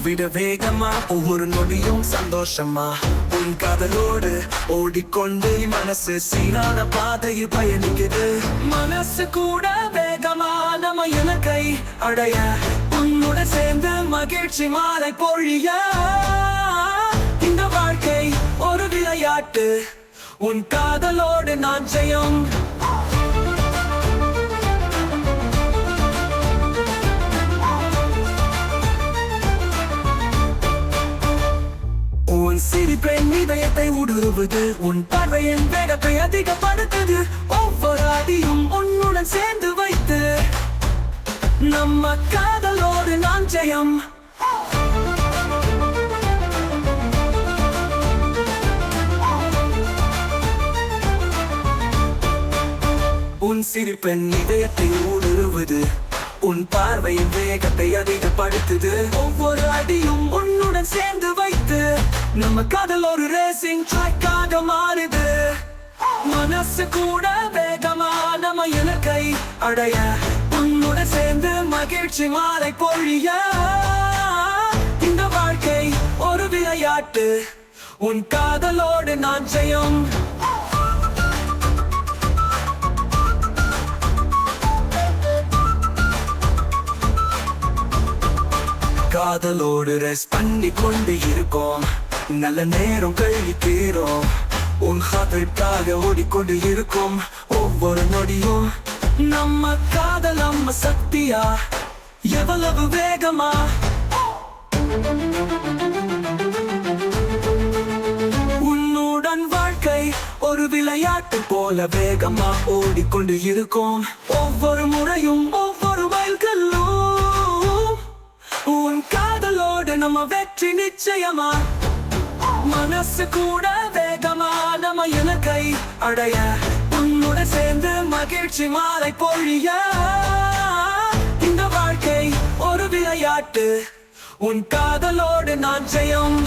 விட வேகமா ஒவ்வொரு நொடியும் சந்தோஷமா உன் காதலோடு ஓடிக்கொண்டு மனசு சீரான பாதையில் பயணிக்குது. மனசு கூட வேகமா நம்ம இலக்கை அடைய உன்னுடன் சேர்ந்து மகிழ்ச்சி மாலை பொழிய. இந்த வாழ்க்கை ஒரு விளையாட்டு, உன் காதலோடு நான் ஜெயம். உன் சிரிப்பின் இதயத்தை ஊடுருவுது, உன் பார்வையின் வேகத்தை அதிகப்படுத்துது. ஒவ்வொரு அடியும் உன்னுடன் சேர்ந்து வைத்து நம்ம காதலோடு நான் ஜெயம். உன் சிரிப்பின் இதயத்தை ஊடுருவுது, உன் பார்வையின் வேகத்தை அதிகப்படுத்துது. ஒவ்வொரு அடியும் உன்னுடன் சேர்ந்து வைத்து நம்ம காதல் ஒரு ரேசிங் ட்ராக்காக மாறுது. மனசு கூட வேகமா நம்ம இலக்கை அடைய உன்னுடன் சேர்ந்து மகிழ்ச்சி மாலை பொழிய. இந்த வாழ்க்கை ஒரு விளையாட்டு, உன் காதலோடு நான் ஜெயம். காதலோடு ரெஸ்ட் பண்ணி கொண்டு இருக்கோம், நல்ல நேரம் கழிக்கிறோம். உன் காதலுக்காக ஓடிக்கொண்டு இருக்கும் ஒவ்வொரு நொடியும். நம்ம காதல் நம்ம சக்தியா, எவ்வளவு வேகமா. உன்னுடன் வாழ்க்கை ஒரு விளையாட்டு போல வேகமா ஓடிக்கொண்டு இருக்கும். ஒவ்வொரு முறையும் ஒவ்வொரு மைல்கல்லும் உன் காதலோடு நம்ம வெற்றி நிச்சயமா. மனசு கூட வேகமா நம்ம இலக்கை அடைய உன்னுடன் சேர்ந்து மகிழ்ச்சி மாலை பொழிய. இந்த வாழ்க்கை ஒரு விளையாட்டு, உன் காதலோடு நான் ஜெயம்.